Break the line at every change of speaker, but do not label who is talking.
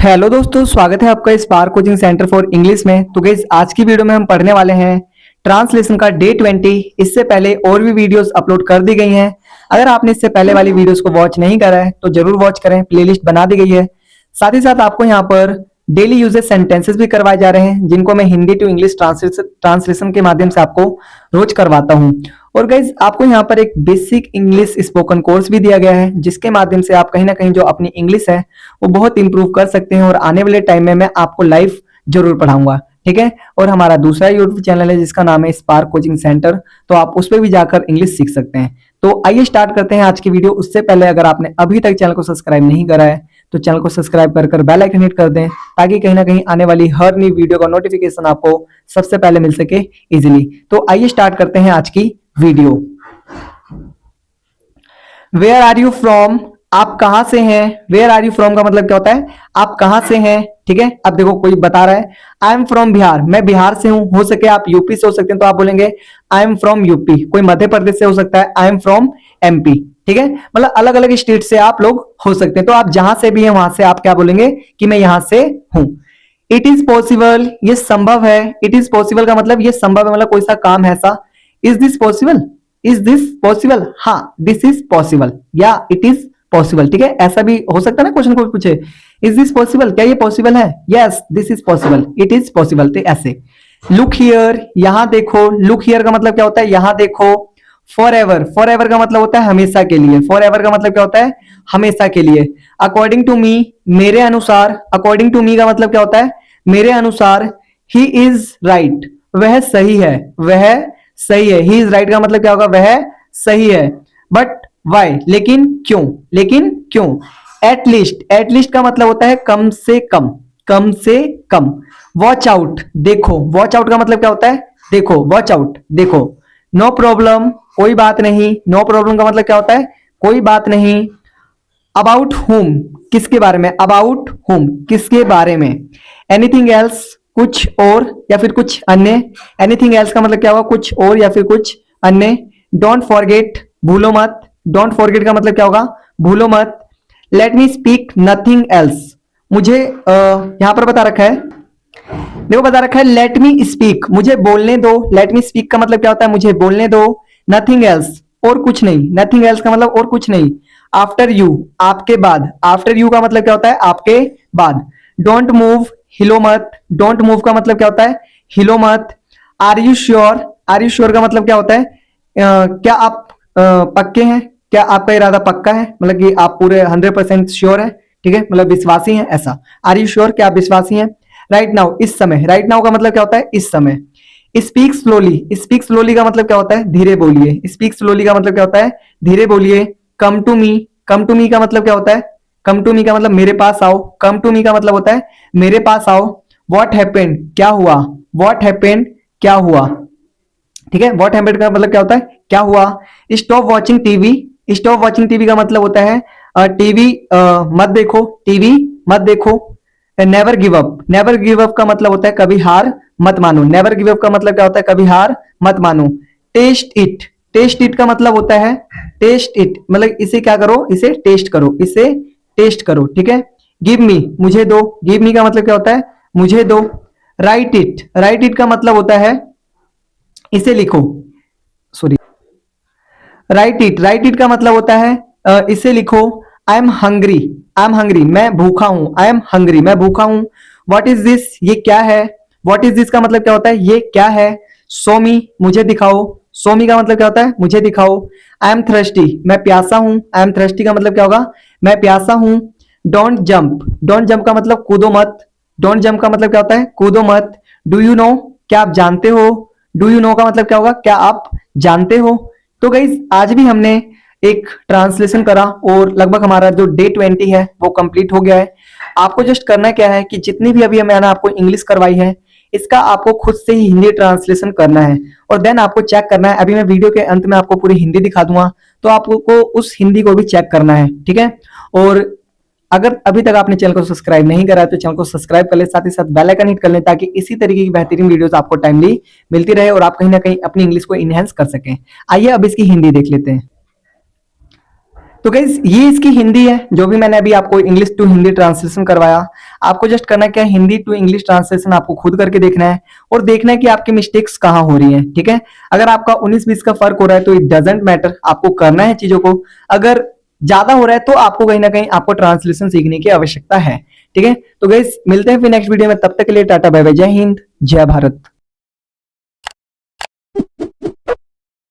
Hello दोस्तों, स्वागत है आपका spark coaching centre for English में। तो गाइस, आज की वीडियो में हम पढ़ने वाले हैं ट्रांसलेशन का डे 20। इससे पहले और भी वीडियोस अपलोड कर दी गई हैं। अगर आपने इससे पहले वाली वीडियोस को वॉच नहीं करा है तो जरूर वॉच करें, प्लेलिस्ट बना दी गई है। साथ ही साथ आपको यहाँ पर डेली यूजेस सेंटेंसेस भी करवाए जा रहे हैं, जिनको मैं हिंदी टू इंग्लिश ट्रांसलेशन के माध्यम से आपको रोज करवाता हूँ। और गाइज, आपको यहाँ पर एक बेसिक इंग्लिश स्पोकन कोर्स भी दिया गया है, जिसके माध्यम से आप कहीं ना कहीं जो अपनी इंग्लिश है वो बहुत इंप्रूव कर सकते हैं। और आने वाले टाइम में मैं आपको लाइव जरूर पढ़ाऊंगा, ठीक है। और हमारा दूसरा यूट्यूब चैनल है जिसका नाम है स्पार्क कोचिंग सेंटर, तो आप उस पर भी जाकर इंग्लिश सीख सकते हैं। तो आइए स्टार्ट करते हैं आज की वीडियो। उससे पहले अगर आपने अभी तक चैनल को सब्सक्राइब नहीं करा है तो चैनल को सब्सक्राइब कर बेल आइकन हिट कर दें, ताकि कहीं ना कहीं आने वाली हर नई वीडियो का नोटिफिकेशन आपको सबसे पहले मिल सके इजीली। तो आइए स्टार्ट करते हैं आज की video. Where are you from? आप कहां से हैं? वेयर आर यू फ्रॉम का मतलब क्या होता है? आप कहां से हैं, ठीक है। अब देखो, कोई बता रहा है आई एम फ्रॉम बिहार, मैं बिहार से हूं। हो सके आप यूपी से हो सकते हैं, तो आप बोलेंगे आई एम फ्रॉम यूपी। कोई मध्य प्रदेश से हो सकता है, आई एम फ्रॉम एमपी, ठीक है। मतलब अलग अलग स्टेट से आप लोग हो सकते हैं। तो आप जहां से भी हैं वहां से आप क्या बोलेंगे कि मैं यहां से हूं। इट इज पॉसिबल, ये संभव है। इट इज पॉसिबल का मतलब ये संभव है, मतलब कोई सा काम है ऐसा। Is this possible? Is this possible? हाँ, दिस इज पॉसिबल या इट इज पॉसिबल, ठीक है। ऐसा भी हो सकता है ना, क्वेश्चन को पूछे इज दिस पॉसिबल, क्या ये पॉसिबल है? Yes, this is possible, it is possible. तो ऐसे लुक हियर, यहां देखो। लुक हियर का मतलब क्या होता है? यहां देखो। फॉर एवर, फॉर एवर का मतलब होता है हमेशा के लिए। फॉर एवर का मतलब क्या होता है? हमेशा के लिए। अकॉर्डिंग टू मी, मेरे अनुसार। अकॉर्डिंग टू मी का मतलब क्या होता है? मेरे अनुसार। ही इज राइट, वह सही है। वह सही है। ही इज राइट का मतलब क्या होगा? वह सही है। बट वाई, लेकिन क्यों? लेकिन क्यों? एटलीस्ट, एटलीस्ट का मतलब होता है कम से कम। कम से कम। वॉच आउट, देखो। वॉच आउट का मतलब क्या होता है? देखो, वॉच आउट, देखो। नो प्रॉब्लम, कोई बात नहीं। नो प्रॉब्लम का मतलब क्या होता है? कोई बात नहीं। अबाउट हुम, किसके बारे में? अबाउट हुम, किसके बारे में। एनीथिंग एल्स, कुछ और या फिर कुछ अन्य। एनीथिंग एल्स का मतलब क्या होगा? कुछ और या फिर कुछ अन्य। डोंट फॉरगेट, भूलो मत। डोंट फॉरगेट का मतलब क्या होगा? भूलो मत। Let me speak nothing else, मुझे यहां पर बता रखा है, देखो बता रखा है लेट मी स्पीक, मुझे बोलने दो। लेट मी स्पीक का मतलब क्या होता है? मुझे बोलने दो। नथिंग एल्स, और कुछ नहीं। नथिंग एल्स का मतलब और कुछ नहीं। आफ्टर यू, आपके बाद। आफ्टर यू का मतलब क्या होता है? आपके बाद। डोंट मूव, हिलो मत। डोंट मूव का मतलब क्या होता है? हिलो मत। Are you sure, are you sure का मतलब क्या होता है? क्या आप पक्के हैं? क्या आपका इरादा पक्का है? मतलब कि आप पूरे 100% श्योर है, ठीक है, मतलब विश्वासी हैं, ऐसा। आर यू श्योर, क्या आप विश्वासी हैं? राइट नाउ, इस समय। राइट नाउ का मतलब क्या होता है? इस समय। स्पीक स्लोली, स्पीक स्लोली का मतलब क्या होता है? धीरे बोलिए। स्पीक स्लोली का मतलब क्या होता है? धीरे बोलिए। Come to me, come to me का मतलब क्या होता है? कम टू मी का मतलब मेरे पास आओ। कम टू मी का मतलब होता है मेरे पास आओ। व्हाट हैपेंड, क्या हुआ? व्हाट हैपेंड, क्या हुआ, ठीक है। व्हाट हैपेंड का मतलब क्या होता है? क्या हुआ। Stop watching TV, stop watching TV का मतलब होता है टीवी मत देखो। टीवी मत देखो। Never give up, never give up का मतलब होता है कभी हार मत मानो। नेवर गिव अप का मतलब क्या होता है? कभी हार मत मानो। टेस्ट इट, टेस्ट इट का मतलब होता है टेस्ट इट, मतलब इसे क्या करो? इसे टेस्ट करो, इसे टेस्ट करो, ठीक है। गिव मी, मुझे दो। गिव मी का मतलब क्या होता है? मुझे दो। राइट इट, राइट इट का मतलब होता है इसे लिखो। Sorry, right it, right it का मतलब होता है इसे लिखो। I am hungry, I am hungry, मैं भूखा हूं। आई एम हंग्री, मैं भूखा हूं। व्हाट इज दिस, ये क्या है? व्हाट इज दिस का मतलब क्या होता है? ये क्या है। शो मी, मुझे दिखाओ। शो मी का मतलब क्या होता है? मुझे दिखाओ। आई एम थ्रस्टी, मैं प्यासा हूं। आई एम थ्रस्टी का मतलब क्या होगा? मैं प्यासा हूं। डोंट जंप, डोंट जंप का मतलब कूदो मत। डोंट जंप का मतलब क्या होता है? कूदो मत। डू यू नो, क्या आप जानते हो? डू यू नो का मतलब क्या होगा? क्या आप जानते हो? तो गाइज, आज भी हमने एक ट्रांसलेशन करा और लगभग हमारा जो डे 20 है वो कंप्लीट हो गया है। आपको जस्ट करना क्या है कि जितनी भी अभी मैंने आपको इंग्लिश करवाई है, इसका आपको खुद से ही हिंदी ट्रांसलेशन करना है और देन आपको चेक करना है। अभी मैं वीडियो के अंत में आपको पूरी हिंदी दिखा दूंगा, तो आपको उस हिंदी को भी चेक करना है, ठीक है। और अगर अभी तक आपने चैनल को सब्सक्राइब नहीं करा है तो चैनल को सब्सक्राइब कर ले, साथ ही साथ बेल आइकन हिट कर लें, ताकि इसी तरीके की बेहतरीन वीडियोस आपको टाइमली मिलती रहे और आप कहीं ना कहीं अपनी इंग्लिश को इनहेंस कर सकें। आइए अब इसकी हिंदी देख लेते हैं। तो गाइस ये इसकी हिंदी है, जो भी मैंने अभी आपको इंग्लिश टू हिंदी ट्रांसलेशन करवाया। आपको जस्ट करना क्या है, हिंदी टू इंग्लिश ट्रांसलेशन आपको खुद करके देखना है और देखना है कि आपकी मिस्टेक्स कहाँ हो रही हैं, ठीक है। अगर आपका 19-20 का फर्क हो रहा है तो इट डजंट मैटर, आपको करना है चीजों को। अगर ज्यादा हो रहा है तो आपको कहीं ना कहीं आपको ट्रांसलेशन सीखने की आवश्यकता है, ठीक है। तो गाइस मिलते हैं फिर नेक्स्ट वीडियो में, तब तक के लिए टाटा बाय बाय, जय हिंद जय भारत।